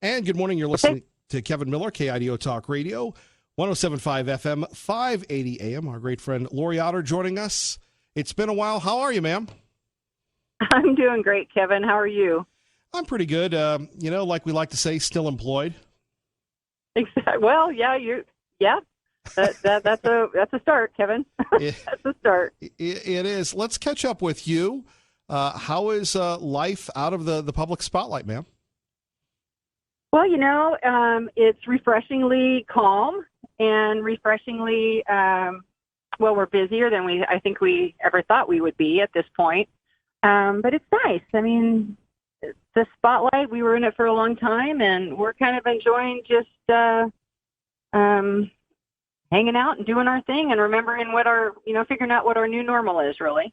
And good morning. You're listening to Kevin Miller, KIDO Talk Radio, 107.5 FM, 580 AM. Our great friend Lori Otter joining us. It's been a while. How are you, ma'am? I'm doing great, Kevin. How are you? I'm pretty good. Like we like to say, still employed. Exactly. Well, that's a start, Kevin. That's a start. It is. Let's catch up with you. How is life out of the public spotlight, ma'am? Well, it's refreshingly calm and refreshingly, we're busier than I think we ever thought we would be at this point. But it's nice. I mean, the spotlight, we were in it for a long time, and we're kind of enjoying just hanging out and doing our thing and remembering figuring out what our new normal is, really.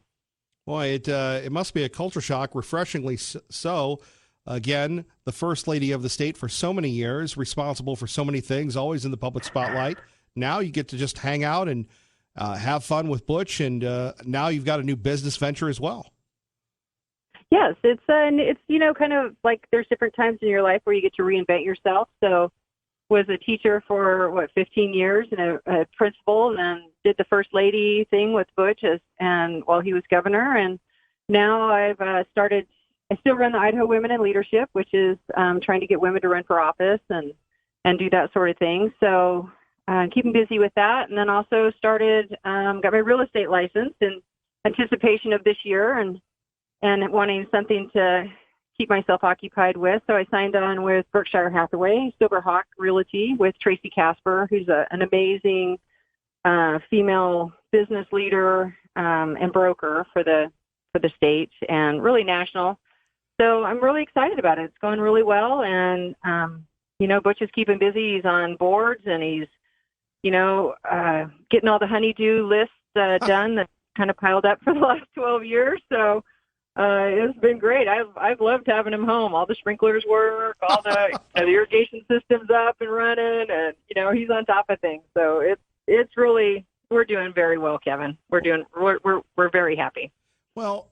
Boy, it must be a culture shock, refreshingly so. Again, the first lady of the state for so many years, responsible for so many things, always in the public spotlight. Now you get to just hang out and have fun with Butch, and now you've got a new business venture as well. Yes, it's kind of like there's different times in your life where you get to reinvent yourself. So was a teacher for 15 years and a principal, and then did the first lady thing with Butch while he was governor, and now I've started. I still run the Idaho Women in Leadership, which is trying to get women to run for office and do that sort of thing. So keeping busy with that, and then also got my real estate license in anticipation of this year and wanting something to keep myself occupied with. So I signed on with Berkshire Hathaway, Silverhawk Realty, with Tracy Casper, who's an amazing female business leader and broker for the state and really national. So I'm really excited about it. It's going really well. And, Butch is keeping busy. He's on boards and he's, getting all the honeydew lists done that kind of piled up for the last 12 years. So it's been great. I've loved having him home. All the sprinklers work, all the irrigation system's up and running, and, he's on top of things. So it's really, we're doing very well, Kevin. We're very happy. Well,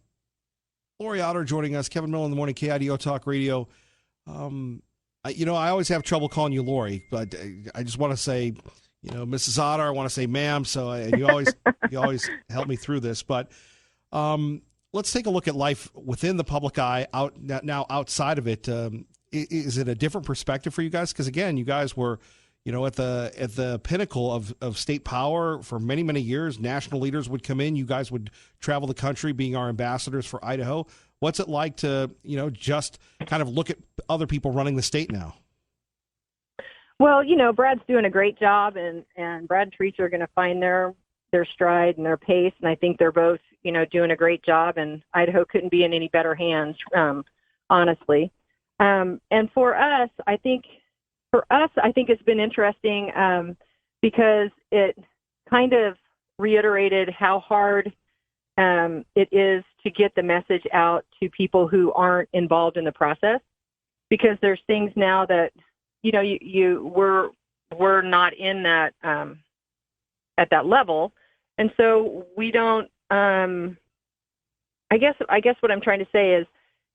Lori Otter joining us, Kevin Miller in the morning, KIDO Talk Radio. I always have trouble calling you Lori, but I just want to say, Mrs. Otter, I want to say ma'am. So you always help me through this. But let's take a look at life within the public eye now outside of it. Is it a different perspective for you guys? Because again, you guys were, at the pinnacle of state power for many, many years. National leaders would come in. You guys would travel the country being our ambassadors for Idaho. What's it like to, just kind of look at other people running the state now? Well, Brad's doing a great job, and Brad and Teresa are going to find their stride and their pace. And I think they're both, doing a great job, and Idaho couldn't be in any better hands, honestly. And for us, I think it's been interesting because it kind of reiterated how hard it is to get the message out to people who aren't involved in the process, because there's things now that, we're not in that at that level. And so we don't, I guess what I'm trying to say is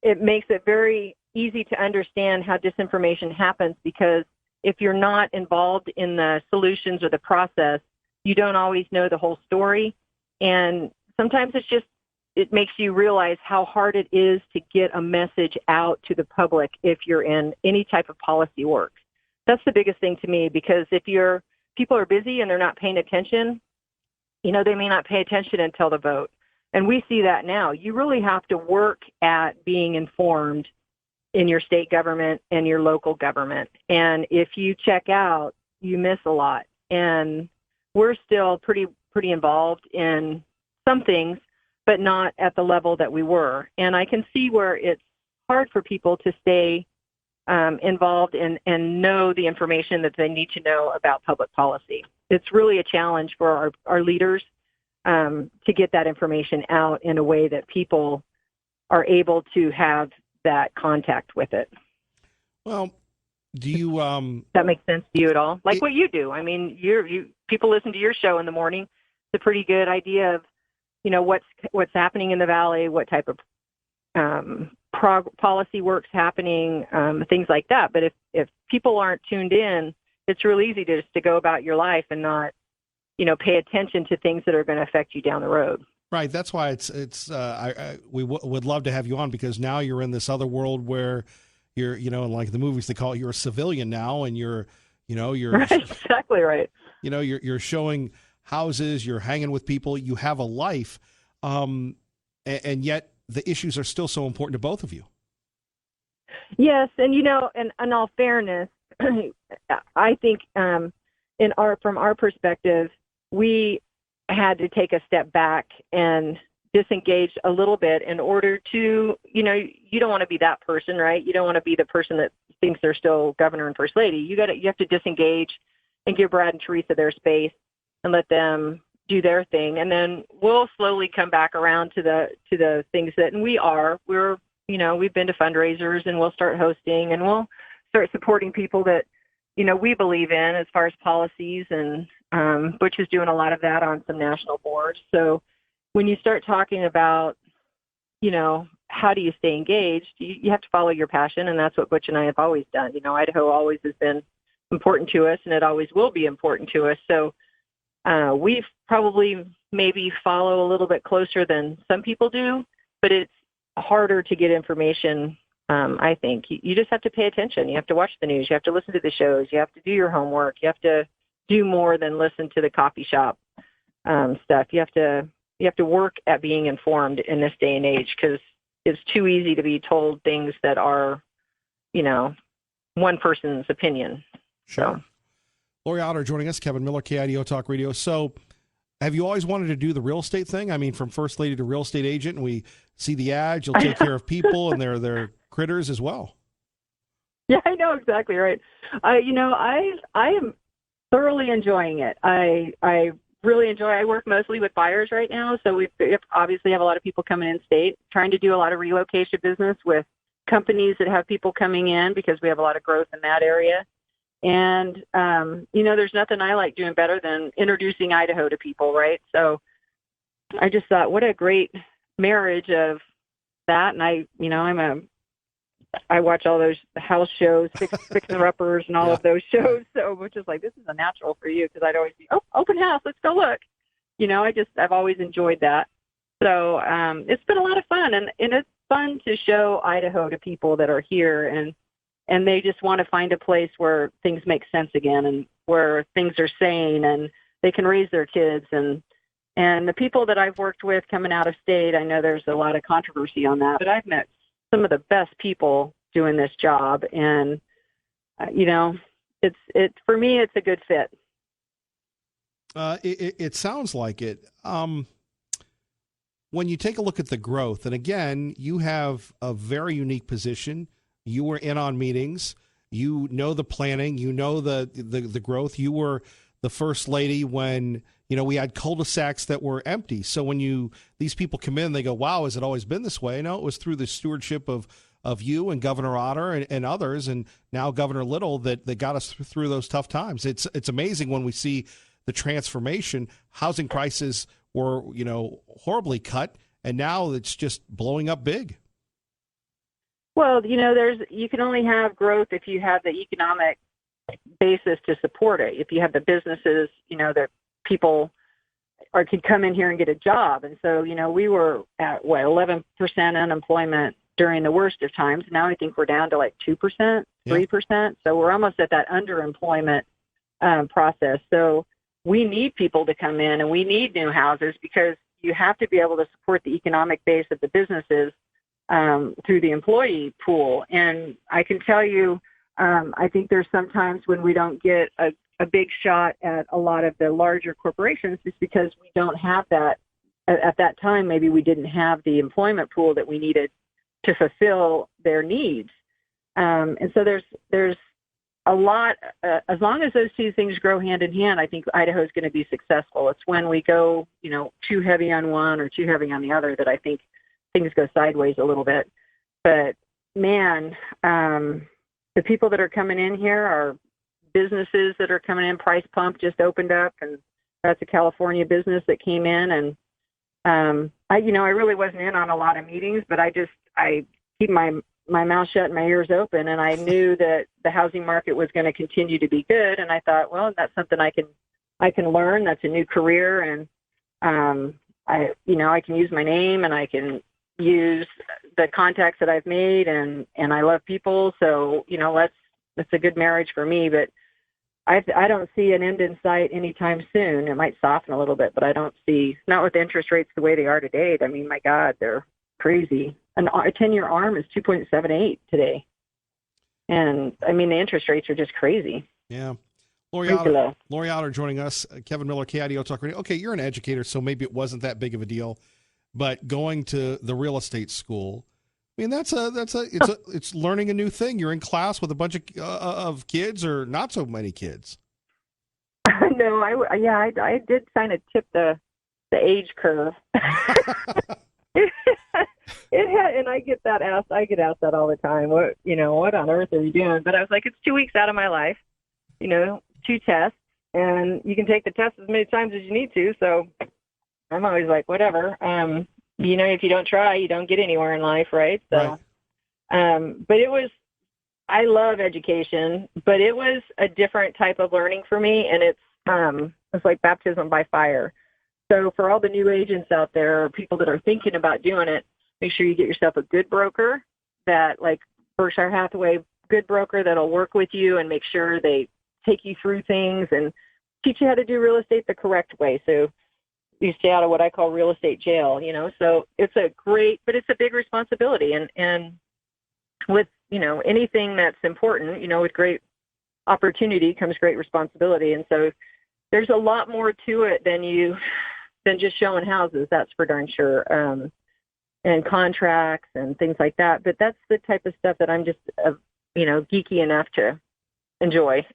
it makes it very easy to understand how disinformation happens, because if you're not involved in the solutions or the process, you don't always know the whole story. And sometimes it makes you realize how hard it is to get a message out to the public if you're in any type of policy work. That's the biggest thing to me, because if people are busy and they're not paying attention, they may not pay attention until the vote. And we see that now. You really have to work at being informed in your state government and your local government. And if you check out, you miss a lot. And we're still pretty involved in some things, but not at the level that we were. And I can see where it's hard for people to stay involved and know the information that they need to know about public policy. It's really a challenge for our leaders to get that information out in a way that people are able to have that contact with it. Well, do you that makes sense to you at all? Like what you do. I mean, you people listen to your show in the morning. It's a pretty good idea of, what's happening in the valley, what type of policy work's happening, things like that. But if people aren't tuned in, it's real easy to just to go about your life and not, pay attention to things that are going to affect you down the road. Right. That's why we would love to have you on, because now you're in this other world where you're, like the movies, they call it, you're a civilian now, and you're Right, exactly right. You're showing houses, you're hanging with people, you have a life, and yet the issues are still so important to both of you. Yes, and in all fairness, I think from our perspective, we had to take a step back and disengage a little bit in order to, you don't want to be that person, right? You don't want to be the person that thinks they're still governor and first lady. You have to disengage and give Brad and Teresa their space and let them do their thing. And then we'll slowly come back around to the things that, and we've been to fundraisers, and we'll start hosting, and we'll start supporting people that, we believe in as far as policies, and Butch is doing a lot of that on some national boards. So when you start talking about, how do you stay engaged, you have to follow your passion, and that's what Butch and I have always done. Idaho always has been important to us, and it always will be important to us. So we probably maybe follow a little bit closer than some people do, but it's harder to get information. I think you just have to pay attention. You have to watch the news. You have to listen to the shows. You have to do your homework. You have to do more than listen to the coffee shop stuff. You have to work at being informed in this day and age, because it's too easy to be told things that are, one person's opinion. Sure. So. Lori Otter joining us, Kevin Miller, KIDO Talk Radio. So have you always wanted to do the real estate thing? I mean, from first lady to real estate agent, and we see the ads, you'll take care of people and their critters as well. Yeah, I know, exactly right. I am thoroughly enjoying it. I really enjoy. I work mostly with buyers right now, so we obviously have a lot of people coming in state, trying to do a lot of relocation business with companies that have people coming in, because we have a lot of growth in that area. And there's nothing I like doing better than introducing Idaho to people, right? So I just thought, what a great marriage of that. And I watch all those house shows, Fixer Uppers and all of those shows. So, which is like, this is a natural for you, because I'd always be, open house, let's go look. I've always enjoyed that. So it's been a lot of fun, and it's fun to show Idaho to people that are here, and they just want to find a place where things make sense again, and where things are sane, and they can raise their kids. And the people that I've worked with coming out of state, I know there's a lot of controversy on that, but I've met some of the best people doing this job, and for me, it's a good fit. It sounds like it. When you take a look at the growth, and again, you have a very unique position. You were in on meetings. You know the planning. You know the growth. You were the first lady when we had cul-de-sacs that were empty. So when these people come in, they go, "Wow, has it always been this way?" No, it was through the stewardship of you and Governor Otter and others, and now Governor Little that got us through those tough times. It's amazing when we see the transformation. Housing prices were horribly cut, and now it's just blowing up big. Well, you can only have growth if you have the economic basis to support it. If you have the businesses, that people can come in here and get a job. And so, we were at 11% unemployment during the worst of times. Now I think we're down to like 2%, 3%. So we're almost at that underemployment process. So we need people to come in, and we need new houses, because you have to be able to support the economic base of the businesses through the employee pool. And I can tell you, I think there's sometimes when we don't get a big shot at a lot of the larger corporations, just because we don't have that. At that time, maybe we didn't have the employment pool that we needed to fulfill their needs. And so there's a lot, as long as those two things grow hand in hand, I think Idaho is going to be successful. It's when we go, too heavy on one or too heavy on the other that I think things go sideways a little bit. But man, the people that are coming in here are businesses that are coming in. Price Pump just opened up, and that's a California business that came in. And I really wasn't in on a lot of meetings, but I keep my mouth shut and my ears open, and I knew that the housing market was going to continue to be good. And I thought, well, that's something I can learn. That's a new career, and I can use my name, and I can use the contacts that I've made, and I love people. So, that's a good marriage for me. But I don't see an end in sight anytime soon. It might soften a little bit, but I don't see, not with interest rates the way they are today. I mean, my God, they're crazy. A 10-year ARM is 2.78 today. And I mean, the interest rates are just crazy. Yeah. Lori Otter joining us. Kevin Miller, KIDO Talk Radio. Okay, you're an educator, so maybe it wasn't that big of a deal, but going to the real estate school, I mean, it's learning a new thing. You're in class with a bunch of kids, or not so many kids. No, I did kind of tip the age curve. And I get asked that all the time. What on earth are you doing? But I was like, it's 2 weeks out of my life, 2 tests, and you can take the test as many times as you need to. So I'm always like, whatever. If you don't try, you don't get anywhere in life, right? So, right. But I love education, but it was a different type of learning for me, and it's like baptism by fire. So for all the new agents out there, or people that are thinking about doing it, make sure you get yourself a good broker, that like Berkshire Hathaway, good broker that'll work with you and make sure they take you through things and teach you how to do real estate the correct way. So you stay out of what I call real estate jail, so it's but it's a big responsibility. And with, anything that's important, with great opportunity comes great responsibility. And so there's a lot more to it than just showing houses. That's for darn sure. And contracts and things like that. But that's the type of stuff that I'm just, geeky enough to enjoy.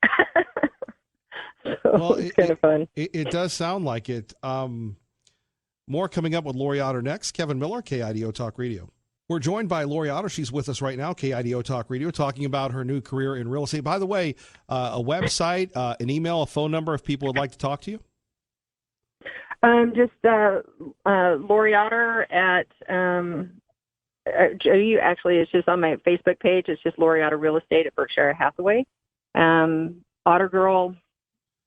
So it's kind of fun. It does sound like it. More coming up with Lori Otter next. Kevin Miller, KIDO Talk Radio. We're joined by Lori Otter. She's with us right now, KIDO Talk Radio, talking about her new career in real estate. By the way, a website, an email, a phone number if people would like to talk to you? Just Lori Otter at actually, it's just on my Facebook page. It's just Lori Otter Real Estate at Berkshire Hathaway. Otter Girl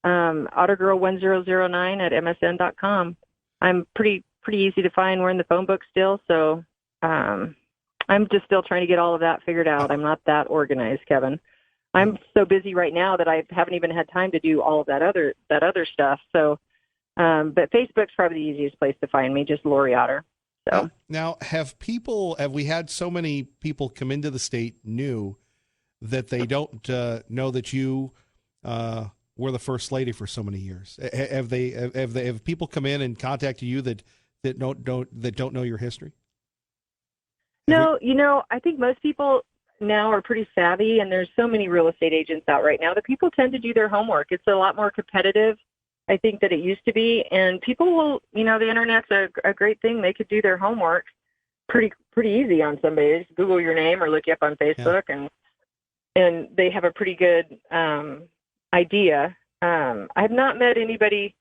1009 at msn.com. I'm pretty easy to find. We're in the phone book still, so I'm just still trying to get all of that figured out. I'm not that organized, Kevin. I'm so busy right now that I haven't even had time to do all of that other stuff. So, but Facebook's probably the easiest place to find me, just Lori Otter. So now, have we had so many people come into the state new that they don't know that you were the first lady for so many years? Have people come in and contacted you that don't know your history? No, I think most people now are pretty savvy, and there's so many real estate agents out right now that people tend to do their homework. It's a lot more competitive, I think, than it used to be, and people will, the internet's a great thing. They could do their homework pretty easy on somebody. Just Google your name or look you up on Facebook, and they have a pretty good idea. I've not met anybody.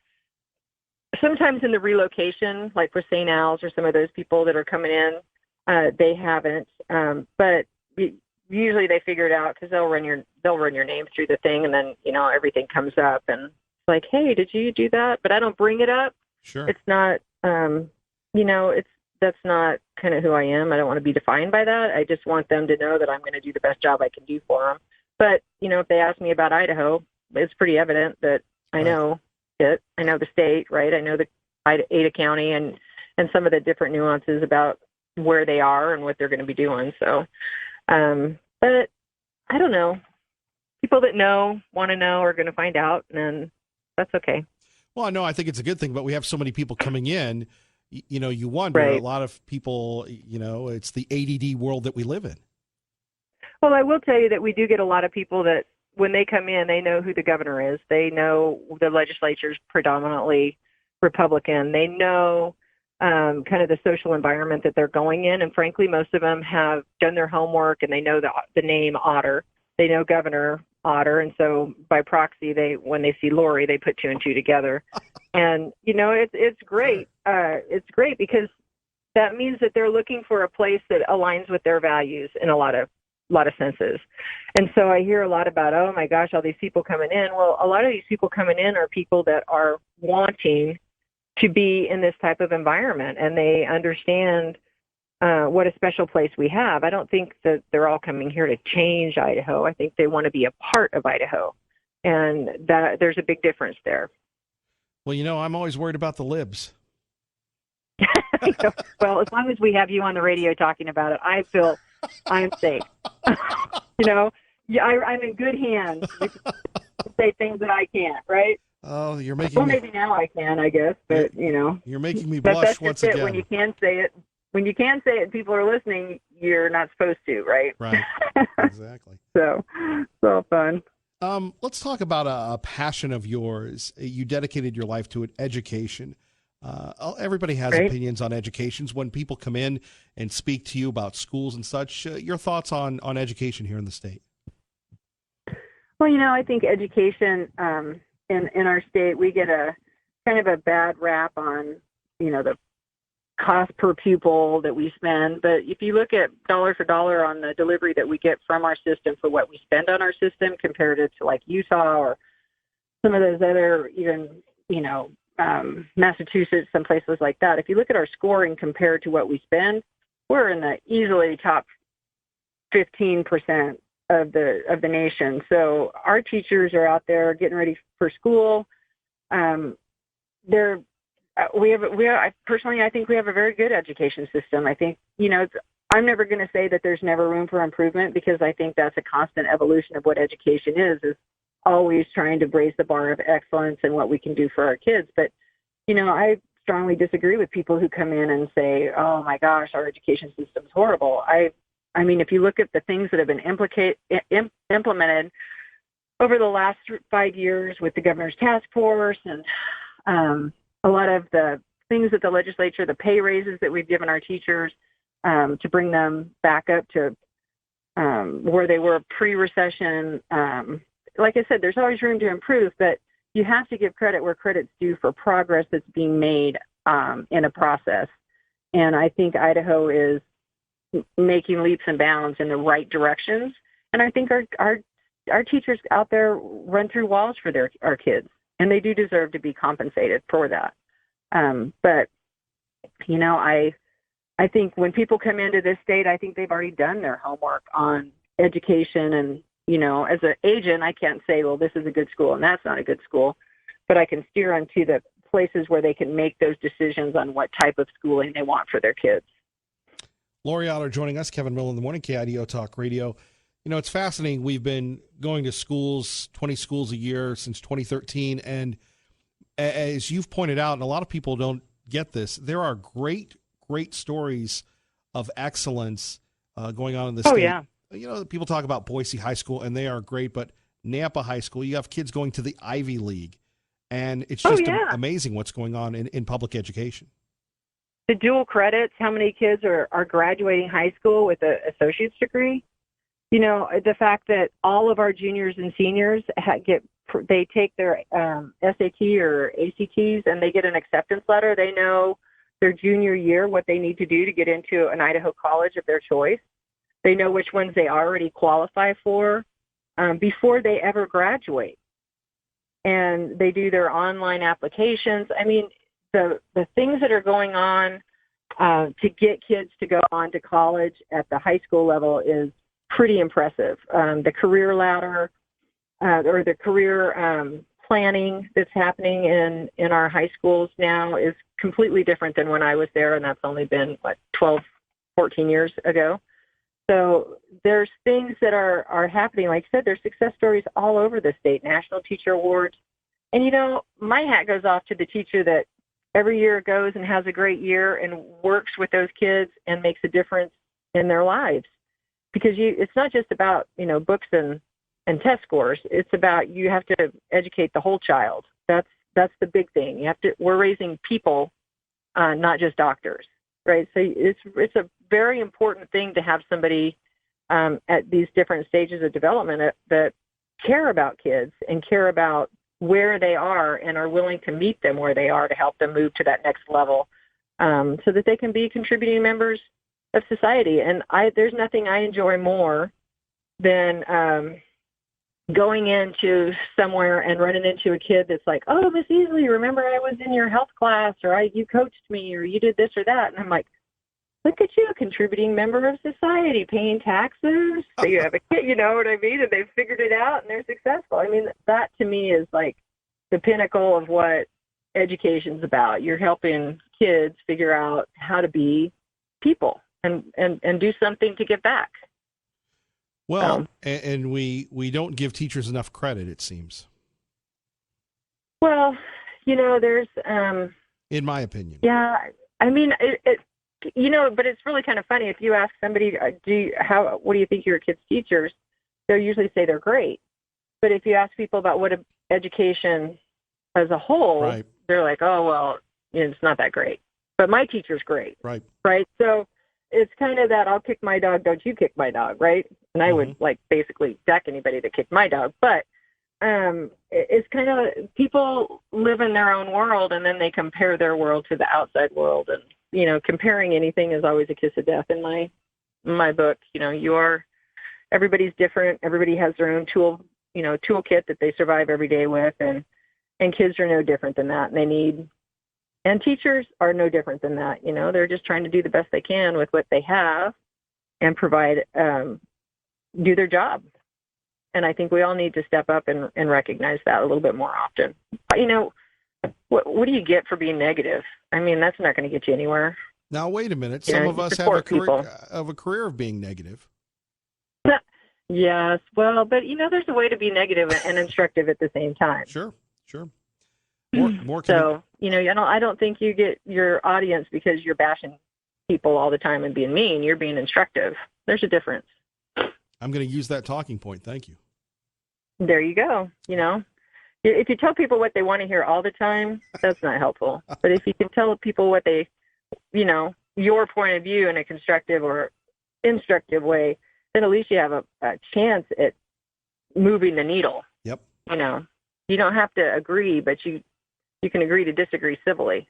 Sometimes in the relocation, like for St. Al's or some of those people that are coming in, they haven't. But usually they figure it out because they'll run your name through the thing, and then everything comes up, and it's like, hey, did you do that? But I don't bring it up. Sure. It's not. That's not kind of who I am. I don't want to be defined by that. I just want them to know that I'm going to do the best job I can do for them. But if they ask me about Idaho, it's pretty evident that I know it. I know the state, right? I know the Ada County and some of the different nuances about where they are and what they're going to be doing. So, but I don't know. People that want to know, are going to find out, and that's okay. Well, no, I think it's a good thing, but we have so many people coming in, you wonder, right. A lot of people, it's the ADD world that we live in. Well, I will tell you that we do get a lot of people that when they come in, they know who the governor is. They know the legislature's predominantly Republican. They know kind of the social environment that they're going in. And frankly, most of them have done their homework, and they know the name Otter. They know Governor Otter. And so by proxy, when they see Lori, they put two and two together. And, it's great. It's great because that means that they're looking for a place that aligns with their values in a lot of senses. And so I hear a lot about, oh my gosh, all these people coming in. Well, a lot of these people coming in are people that are wanting to be in this type of environment, and they understand what a special place we have. I don't think that they're all coming here to change Idaho. I think they want to be a part of Idaho, and that there's a big difference there. Well, I'm always worried about the libs. Well, as long as we have you on the radio talking about it, I feel I'm safe. I'm in good hands to say things that I can't, right? Oh, you're making maybe now I can, I guess, but you're making me blush that's once just again. When you can say it, and people are listening, you're not supposed to, right? Right. Exactly. So, it's all fun. Let's talk about a passion of yours. You dedicated your life to it, education. Everybody has opinions on educations. When people come in and speak to you about schools and such, your thoughts on education here in the state? Well, I think education in our state, we get a kind of a bad rap on, the cost per pupil that we spend. But if you look at dollar for dollar on the delivery that we get from our system for what we spend on our system compared to like Utah or some of those other even, Massachusetts, some places like that. If you look at our scoring compared to what we spend, we're in the easily top 15% of the nation. So our teachers are out there getting ready for school. I personally, I think we have a very good education system. I think, I'm never going to say that there's never room for improvement, because I think that's a constant evolution of what education is always trying to raise the bar of excellence and what we can do for our kids. But, I strongly disagree with people who come in and say, oh my gosh, our education system's horrible. I mean, if you look at the things that have been implemented over the last 5 years with the governor's task force and a lot of the things that the legislature, the pay raises that we've given our teachers to bring them back up to where they were pre-recession. Like I said, there's always room to improve, but you have to give credit where credit's due for progress that's being made in a process. And I think Idaho is making leaps and bounds in the right directions. And I think our teachers out there run through walls for our kids, and they do deserve to be compensated for that. But, I think when people come into this state, I think they've already done their homework on education. And, as an agent, I can't say, well, this is a good school and that's not a good school, but I can steer them to the places where they can make those decisions on what type of schooling they want for their kids. Lori Otter joining us, Kevin Miller in the morning, KIDO Talk Radio. It's fascinating. We've been going to schools, 20 schools a year since 2013. And as you've pointed out, and a lot of people don't get this, there are great stories of excellence going on in the state. Oh, yeah. People talk about Boise High School, and they are great, but Nampa High School, you have kids going to the Ivy League. And it's just amazing what's going on in public education. The dual credits, how many kids are graduating high school with an associate's degree? The fact that all of our juniors and seniors they take their SAT or ACTs and they get an acceptance letter. They know their junior year what they need to do to get into an Idaho college of their choice. They know which ones they already qualify for before they ever graduate. And they do their online applications. I mean, the things that are going on to get kids to go on to college at the high school level is pretty impressive. The career ladder or the career planning that's happening in our high schools now is completely different than when I was there, and that's only been, 12, 14 years ago. So there's things that are happening. Like I said, there's success stories all over the state, national teacher awards. And, my hat goes off to the teacher that every year goes and has a great year and works with those kids and makes a difference in their lives. Because it's not just about, books and test scores. It's about you have to educate the whole child. That's the big thing. We're raising people, not just doctors, right? So it's a very important thing to have somebody at these different stages of development that care about kids and care about where they are and are willing to meet them where they are to help them move to that next level so that they can be contributing members of society. And there's nothing I enjoy more than going into somewhere and running into a kid that's like, "Oh, Miss Easley, remember I was in your health class, or you coached me, or you did this or that." And I'm like, "Look at you, contributing member of society, paying taxes. So you have a kid, you know what I mean? And they've figured it out and they're successful." I mean, that to me is like the pinnacle of what education's about. You're helping kids figure out how to be people and do something to give back. Well, and we don't give teachers enough credit, it seems. Well, there's in my opinion. Yeah, I mean, but it's really kind of funny if you ask somebody, what do you think of your kids' teachers? They'll usually say they're great. But if you ask people about what education as a whole, right, they're like, "Oh, well, it's not that great. But my teacher's great." Right. Right. So it's kind of that I'll kick my dog, don't you kick my dog, right? And I would basically deck anybody that kicked my dog. But it's kind of people live in their own world and then they compare their world to the outside world. And, comparing anything is always a kiss of death in my book. Everybody's different. Everybody has their own toolkit that they survive every day with. And kids are no different than that. And teachers are no different than that. They're just trying to do the best they can with what they have and provide, do their job. And I think we all need to step up and recognize that a little bit more often. What do you get for being negative? I mean, that's not going to get you anywhere. Now, wait a minute. Some of us have a career of being negative. Yes. Well, but, there's a way to be negative and instructive at the same time. Sure. More so, I don't think you get your audience because you're bashing people all the time and being mean. You're being instructive. There's a difference. I'm going to use that talking point. Thank you. There you go. If you tell people what they want to hear all the time, that's not helpful. But if you can tell people what they, your point of view in a constructive or instructive way, then at least you have a chance at moving the needle. Yep. You don't have to agree, but you can agree to disagree civilly.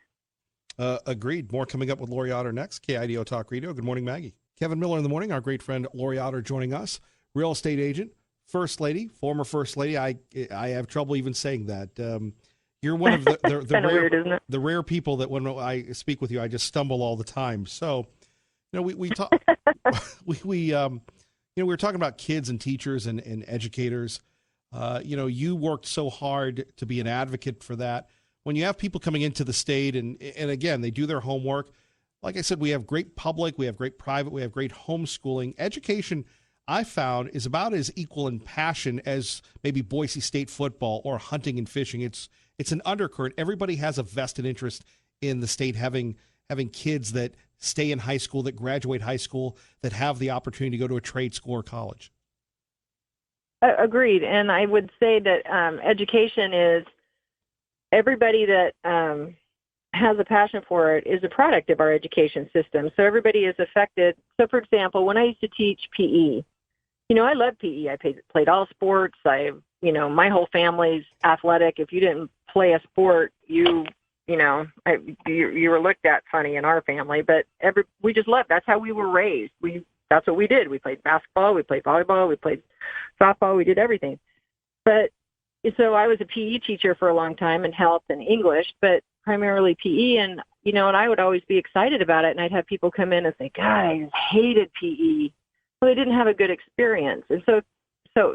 Agreed. More coming up with Lori Otter next. KIDO Talk Radio. Good morning, Maggie. Kevin Miller in the morning. Our great friend Lori Otter joining us. Real estate agent, first lady, former first lady. I have trouble even saying that. You're one of the rare people that when I speak with you, I just stumble all the time. So, we talk. we were talking about kids and teachers and educators. You worked so hard to be an advocate for that. When you have people coming into the state and again, they do their homework. Like I said, we have great public, we have great private, we have great homeschooling. Education, I found, is about as equal in passion as maybe Boise State football or hunting and fishing. It's an undercurrent. Everybody has a vested interest in the state having kids that stay in high school, that graduate high school, that have the opportunity to go to a trade school or college. Agreed. And I would say that education is everybody that has a passion for it is a product of our education system. So everybody is affected. So, for example, when I used to teach PE, I love PE. I played all sports. My whole family's athletic. If you didn't play a sport, you were looked at funny in our family. But we just loved. That's how we were raised. That's what we did. We played basketball. We played volleyball. We played softball. We did everything. But so I was a PE teacher for a long time in health and English, but primarily PE. And, and I would always be excited about it. And I'd have people come in and say, "God, I hated PE." Well, they didn't have a good experience. And so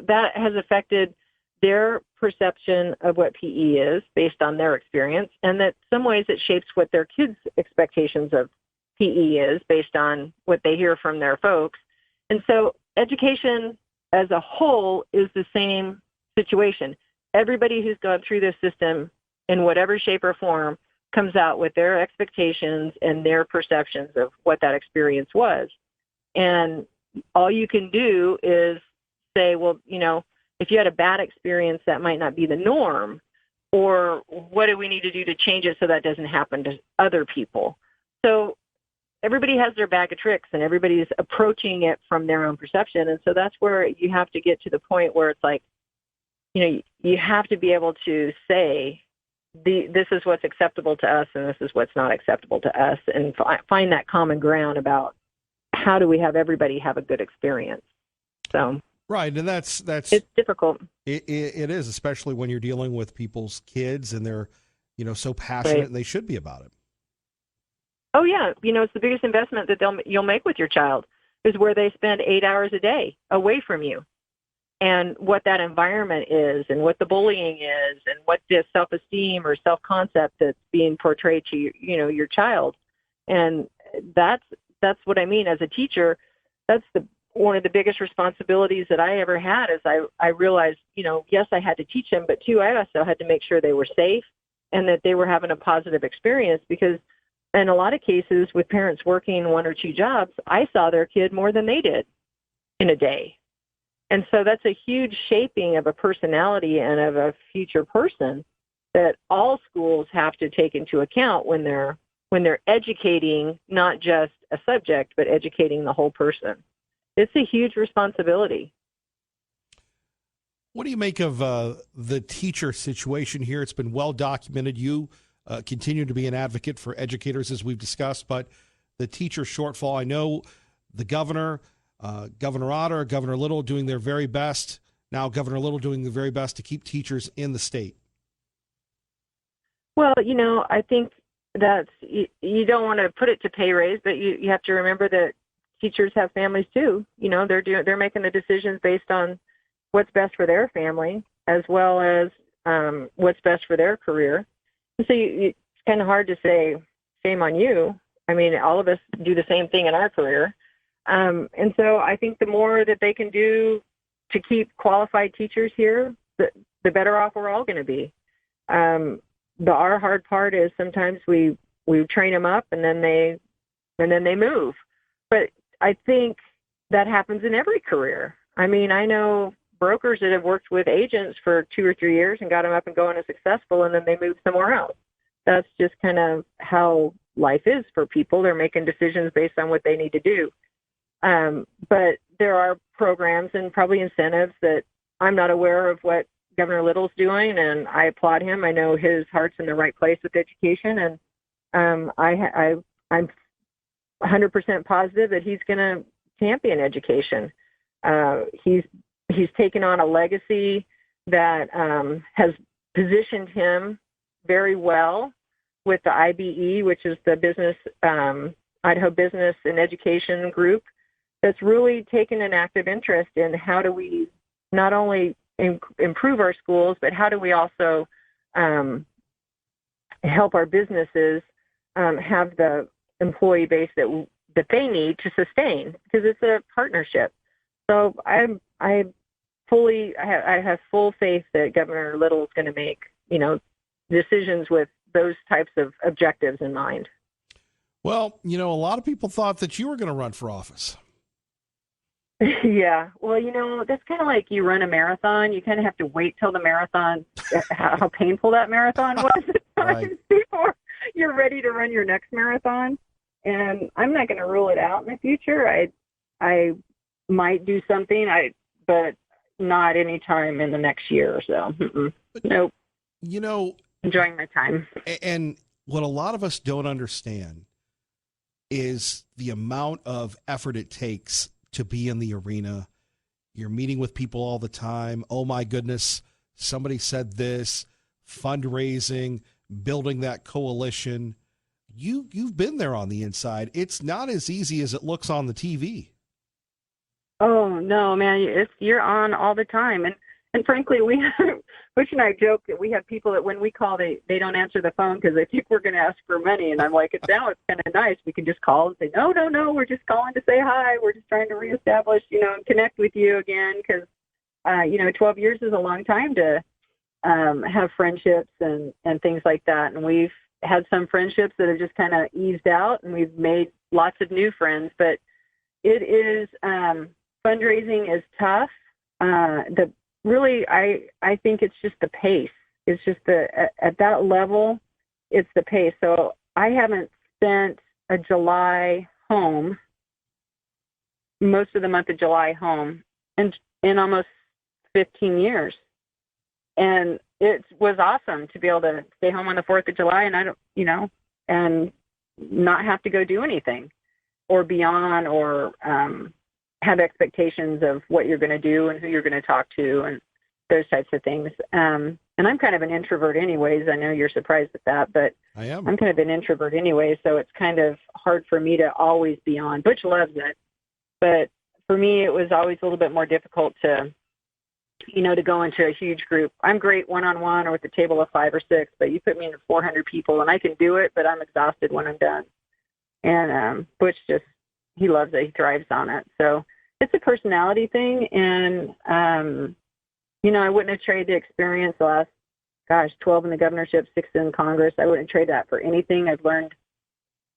that has affected their perception of what PE is based on their experience. And that some ways it shapes what their kids' expectations of PE is based on what they hear from their folks. And so education as a whole is the same situation. Everybody who's gone through this system in whatever shape or form comes out with their expectations and their perceptions of what that experience was. And all you can do is say, well, if you had a bad experience, that might not be the norm, or what do we need to do to change it so that doesn't happen to other people? So everybody has their bag of tricks and everybody's approaching it from their own perception. And so that's where you have to get to the point where it's like, you have to be able to say this is what's acceptable to us and this is what's not acceptable to us, and find that common ground about how do we have everybody have a good experience. So right, and that's it's difficult. It is, especially when you're dealing with people's kids and they're, so passionate, Right. and they should be about it. Oh yeah, it's the biggest investment that you'll make with your child is where they spend 8 hours a day away from you, and what that environment is, and what the bullying is, and what the self-esteem or self-concept that's being portrayed to your child, and that's what I mean as a teacher. That's one of the biggest responsibilities that I ever had is I realized, yes, I had to teach them, but two, I also had to make sure they were safe and that they were having a positive experience, because in a lot of cases with parents working one or two jobs, I saw their kid more than they did in a day. And so that's a huge shaping of a personality and of a future person that all schools have to take into account when they're educating not just a subject, but educating the whole person. It's a huge responsibility. What do you make of the teacher situation here? It's been well documented. You continue to be an advocate for educators, as we've discussed, but the teacher shortfall, I know the governor, Governor Otter, Governor Little doing their very best. Now Governor Little doing the very best to keep teachers in the state. Well, I think that's, you don't want to put it to pay raise, but you have to remember that teachers have families too. They're making the decisions based on what's best for their family as well as what's best for their career. And so it's kind of hard to say shame on you. I mean, all of us do the same thing in our career. And so I think the more that they can do to keep qualified teachers here, the better off we're all going to be. Our hard part is sometimes we train them up and then they move. But I think that happens in every career. I mean, I know brokers that have worked with agents for 2 or 3 years and got them up and going and successful, and then they move somewhere else. That's just kind of how life is for people. They're making decisions based on what they need to do. But there are programs and probably incentives that I'm not aware of what Governor Little's doing, and I applaud him. I know his heart's in the right place with education, and I'm 100% positive that he's going to champion education. He's taken on a legacy that has positioned him very well with the IBE, which is the Idaho Business and Education Group, that's really taken an active interest in how do we not only improve our schools, but how do we also help our businesses have the employee base that they need to sustain, because it's a partnership. So I have full faith that Governor Little is going to make, decisions with those types of objectives in mind. Well, a lot of people thought that you were going to run for office. Yeah. Well, that's kind of like you run a marathon. You kind of have to wait till the marathon, how painful that marathon was Right. before you're ready to run your next marathon. And I'm not going to rule it out in the future. I might do something, but not any time in the next year or so. Nope. Enjoying my time. And what a lot of us don't understand is the amount of effort it takes to be in the arena. You're meeting with people all the time. Oh my goodness, somebody said this, fundraising, building that coalition. You've been there on the inside. It's not as easy as it looks on the TV. Oh no, man! You're on all the time, and frankly, Butch and I joke that we have people that when we call, they don't answer the phone because they think we're going to ask for money, and I'm like, now it's kind of nice. We can just call and say, no, we're just calling to say hi. We're just trying to reestablish, and connect with you again, because 12 years is a long time to have friendships and things like that, and we've had some friendships that have just kind of eased out, and we've made lots of new friends, but it is fundraising is tough. I think it's just the pace. It's just at that level, it's the pace. So I haven't spent a July home, most of the month of July home, in almost 15 years. And it was awesome to be able to stay home on the 4th of July and not have to go do anything or be on or have expectations of what you're going to do and who you're going to talk to and those types of things. And I'm kind of an introvert anyways. I know you're surprised at that, but I am. I'm kind of an introvert anyway, so it's kind of hard for me to always be on. Butch loves it, but for me, it was always a little bit more difficult to go into a huge group. I'm great one-on-one or with a table of 5 or 6, but you put me into 400 people, and I can do it, but I'm exhausted when I'm done. And Butch he loves it. He thrives on it. So it's a personality thing, and, I wouldn't have traded the experience the last, 12 in the governorship, 6 in Congress. I wouldn't trade that for anything. I've learned,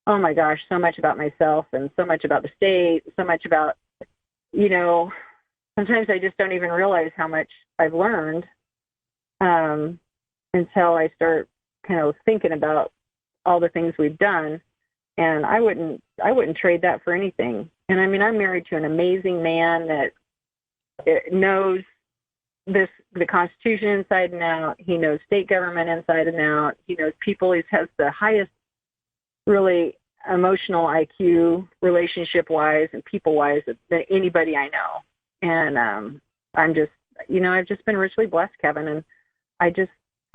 oh my gosh, so much about myself and so much about the state, so much about, sometimes I just don't even realize how much I've learned until I start kind of thinking about all the things we've done. And I wouldn't trade that for anything. And I mean, I'm married to an amazing man that knows the Constitution inside and out. He knows state government inside and out. He knows people. He has the highest, really emotional IQ, relationship-wise and people-wise than anybody I know. And I'm just, I've just been richly blessed, Kevin. And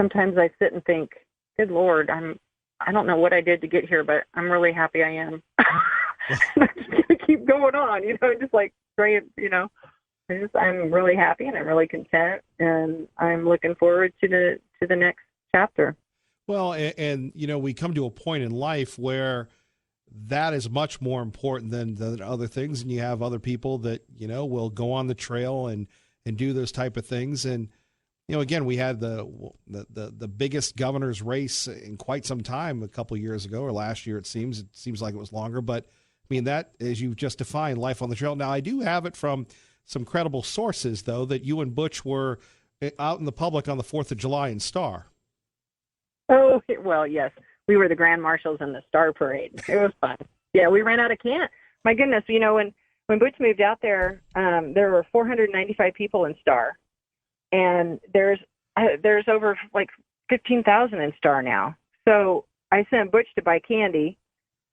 sometimes I sit and think, good Lord, I don't know what I did to get here, but I'm really happy I am. I'm just going to keep going on, just like great, I'm really happy and I'm really content, and I'm looking forward to the next chapter. Well, and we come to a point in life where that is much more important than other things, and you have other people that will go on the trail and do those type of things. And again, we had the biggest governor's race in quite some time a couple of years ago, or last year. It seems like it was longer, but I mean, that, as you just defined, life on the trail. Now, I do have it from some credible sources, though, that you and Butch were out in the public on the 4th of July in Star. Oh, well, yes. We were the grand marshals in the Star Parade. It was fun. Yeah, we ran out of cans. My goodness, when Butch moved out there, there were 495 people in Star. And there's over like 15,000 in Star now. So I sent Butch to buy candy,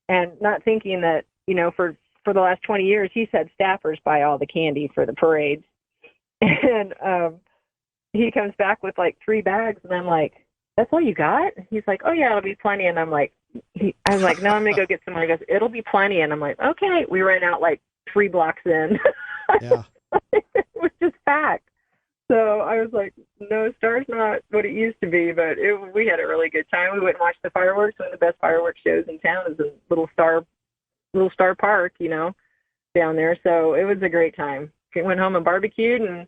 and not thinking that, for the last 20 years, he's had staffers buy all the candy for the parades. And he comes back with like 3 bags, and I'm like, that's all you got? He's like, oh yeah, it'll be plenty. And I'm like, no, I'm going to go get some more. He goes, it'll be plenty. And I'm like, okay. We ran out like 3 blocks in. Yeah. It was just fact. So I was like, no, Star's not what it used to be, but we had a really good time. We went and watched the fireworks. One of the best fireworks shows in town is a Little Star Park, down there. So it was a great time. We went home and barbecued and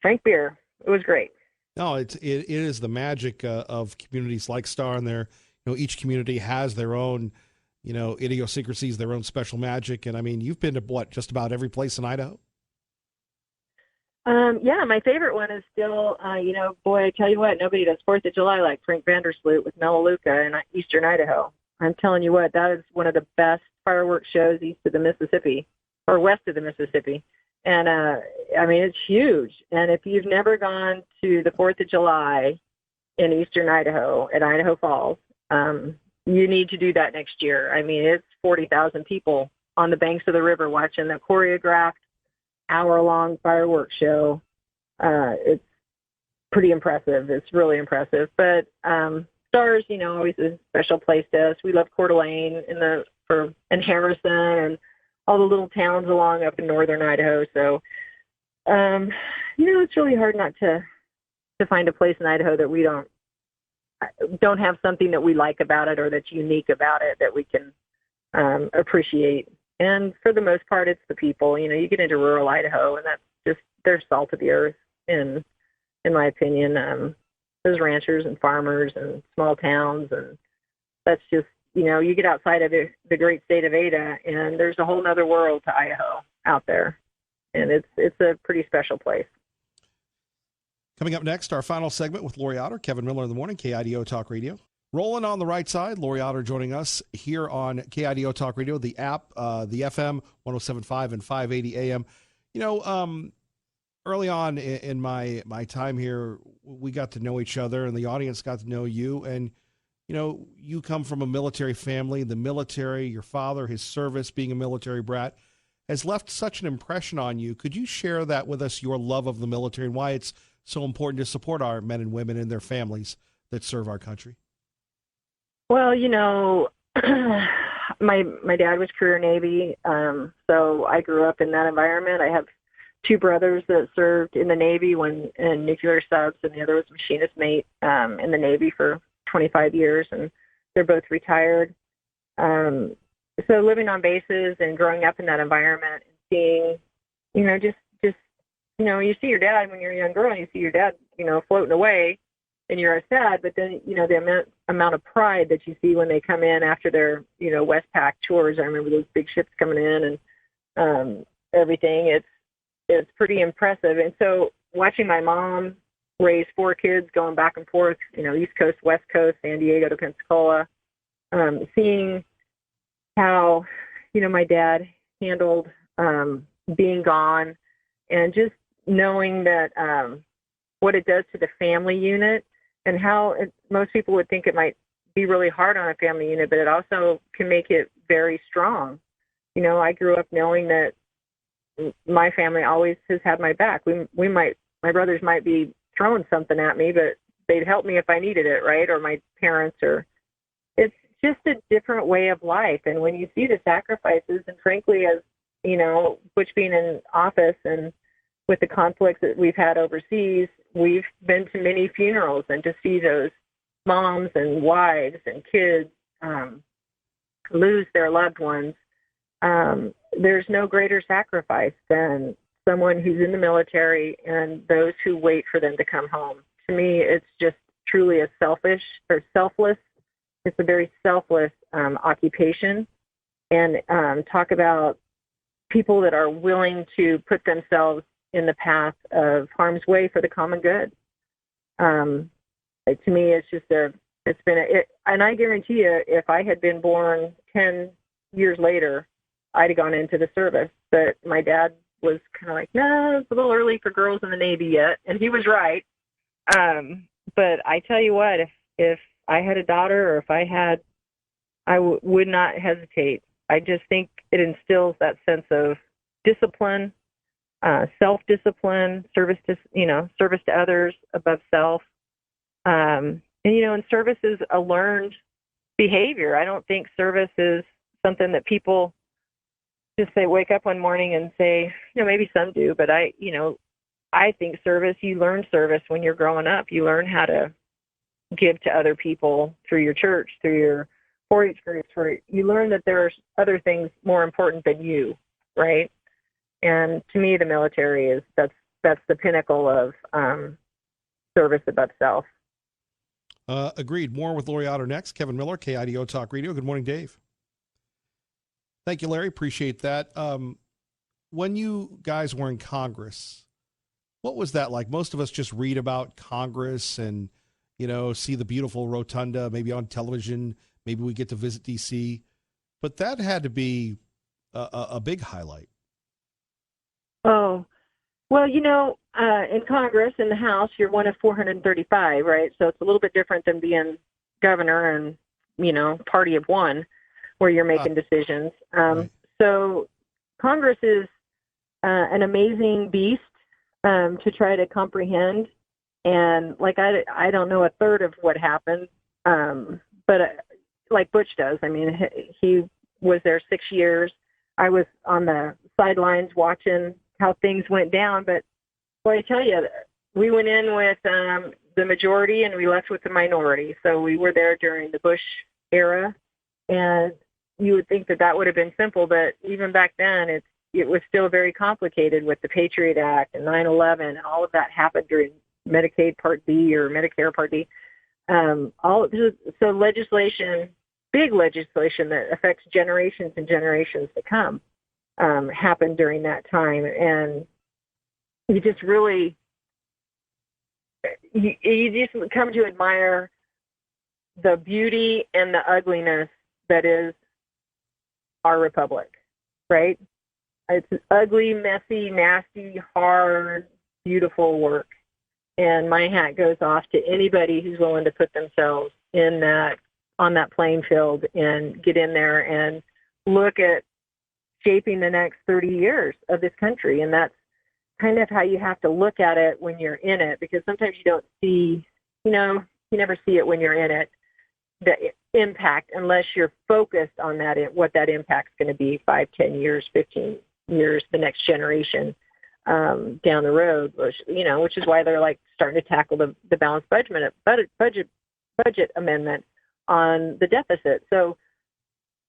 drank beer. It was great. No, it is the magic of communities like Star, and each community has their own, idiosyncrasies, their own special magic. And I mean, you've been to just about every place in Idaho? Yeah, my favorite one is still, boy, I tell you what, nobody does 4th of July like Frank Vandersloot with Melaleuca in eastern Idaho. I'm telling you what, that is one of the best fireworks shows east of the Mississippi, or west of the Mississippi. And, I mean, it's huge. And if you've never gone to the 4th of July in eastern Idaho at Idaho Falls, you need to do that next year. I mean, it's 40,000 people on the banks of the river watching the choreographed hour-long fireworks show. It's pretty impressive. It's really impressive. But Stars, always a special place to us. We love Coeur d'Alene and Harrison and all the little towns along up in northern Idaho. So, it's really hard not to find a place in Idaho that we don't have something that we like about it or that's unique about it that we can appreciate. And for the most part, it's the people. You get into rural Idaho, and that's just, they're salt of the earth, in my opinion. Those ranchers and farmers and small towns, and that's just, you get outside of the great state of Ada, and there's a whole other world to Idaho out there, and it's a pretty special place. Coming up next, our final segment with Lori Otter, Kevin Miller in the morning, KIDO Talk Radio. Rolling on the right side, Lori Otter joining us here on KIDO Talk Radio, the app, the FM 107.5 and 580 AM. early on in my time here, we got to know each other, and the audience got to know you. And you come from a military family. The military, your father, his service, being a military brat, has left such an impression on you. Could you share that with us, your love of the military, and why it's so important to support our men and women and their families that serve our country? Well, my dad was career Navy, so I grew up in that environment. I have two brothers that served in the Navy, one in nuclear subs, and the other was machinist mate in the Navy for 25 years, and they're both retired. So living on bases and growing up in that environment and seeing, you see your dad when you're a young girl, and you see your dad, floating away, and you're sad, but then, the amount of pride that you see when they come in after their, Westpac tours. I remember those big ships coming in and everything. It's pretty impressive. And so watching my mom raise four kids going back and forth, East Coast, West Coast, San Diego to Pensacola, seeing how, my dad handled being gone, and just knowing that what it does to the family unit, and how most people would think it might be really hard on a family unit, but it also can make it very strong. I grew up knowing that my family always has had my back. My brothers might be throwing something at me, but they'd help me if I needed it, right? Or my parents, or it's just a different way of life. And when you see the sacrifices, and frankly, as Butch being in office and with the conflicts that we've had overseas, we've been to many funerals, and to see those moms and wives and kids lose their loved ones, there's no greater sacrifice than someone who's in the military and those who wait for them to come home. To me, it's just truly a selfless. It's a very selfless occupation. And talk about people that are willing to put themselves in the path of harm's way for the common good. To me, and I guarantee you, if I had been born 10 years later, I'd have gone into the service. But my dad was kind of like, no, it's a little early for girls in the Navy yet. And he was right. But I tell you what, if I had a daughter, or if I would not hesitate. I just think it instills that sense of discipline, self-discipline, service to others above self. And service is a learned behavior. I don't think service is something that people just wake up one morning and say, maybe some do, but I think you learn service when you're growing up. You learn how to give to other people through your church, through your 4-H groups, where you learn that there's other things more important than you, right? And to me, the military that's the pinnacle of service above self. Agreed. More with Lori Otter next. Kevin Miller, KIDO Talk Radio. Good morning, Dave. Thank you, Larry. Appreciate that. When you guys were in Congress, what was that like? Most of us just read about Congress and, see the beautiful rotunda, maybe on television. Maybe we get to visit D.C. But that had to be a big highlight. Oh, well, in Congress, in the House, you're one of 435, right? So it's a little bit different than being governor and, party of one, where you're making decisions. Right. So Congress is an amazing beast to try to comprehend. And I don't know a third of what happened, but like Butch does. I mean, he was there 6 years. I was on the sidelines watching how things went down. But boy, I tell you, we went in with the majority and we left with the minority. So we were there during the Bush era, and you would think that would have been simple, but even back then, it was still very complicated with the Patriot Act and 9/11, and all of that happened during Medicaid Part D or Medicare Part D. So legislation, big legislation that affects generations and generations to come, happened during that time, and you just really, you just come to admire the beauty and the ugliness that is our republic, right? It's ugly, messy, nasty, hard, beautiful work. And my hat goes off to anybody who's willing to put themselves on that playing field and get in there and look at shaping the next 30 years of this country. And that's kind of how you have to look at it when you're in it, because sometimes you don't see, you never see it when you're in it, the impact, unless you're focused on what that impact's going to be 5, 10 years, 15 years, the next generation down the road, which is why they're like starting to tackle the balanced budget amendment on the deficit. So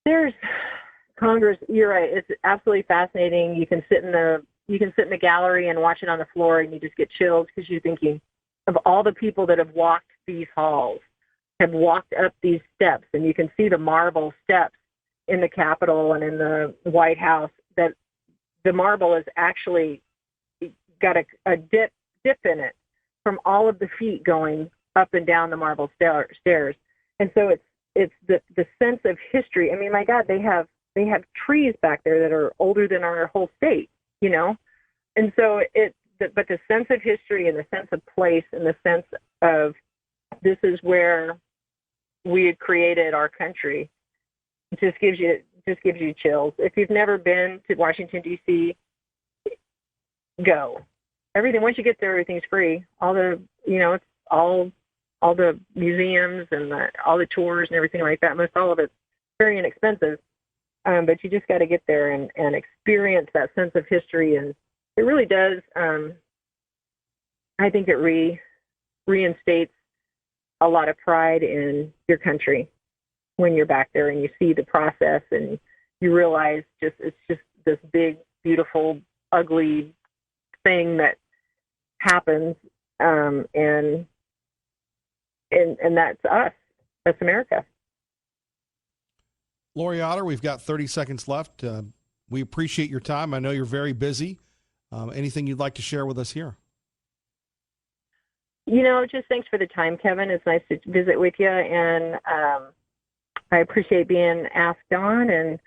there's Congress. You're right. It's absolutely fascinating. You can sit in the gallery and watch it on the floor, and you just get chills because you're thinking of all the people that have walked these halls, have walked up these steps, and you can see the marble steps in the Capitol and in the White House, that the marble is actually got a dip in it from all of the feet going up and down the marble stairs. And so it's the sense of history. I mean, my God, they have trees back there that are older than our whole state, And so but the sense of history and the sense of place and the sense of this is where we had created our country just gives you chills. If you've never been to Washington, D.C., go. Once you get there, everything's free. All the, it's all the museums and all the tours and everything like that. Most all of it's very inexpensive. But you just got to get there and experience that sense of history. And it really does, I think it reinstates a lot of pride in your country when you're back there and you see the process and you realize it's just this big, beautiful, ugly thing that happens, and that's us. That's America. Lori Otter, we've got 30 seconds left. We appreciate your time. I know you're very busy. Anything you'd like to share with us here? Just thanks for the time, Kevin. It's nice to visit with you, and I appreciate being asked on. And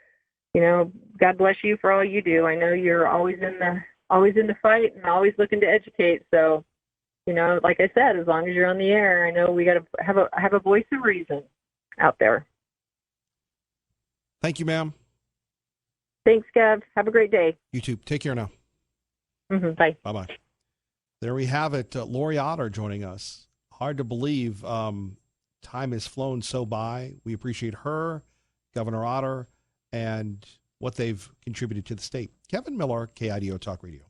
God bless you for all you do. I know you're always in the fight and always looking to educate. So, like I said, as long as you're on the air, I know we got to have a voice of reason out there. Thank you, ma'am. Thanks, Kev. Have a great day. You too. Take care now. Bye. Bye-bye. There we have it. Lori Otter joining us. Hard to believe time has flown so by. We appreciate her, Governor Otter, and what they've contributed to the state. Kevin Miller, KIDO Talk Radio.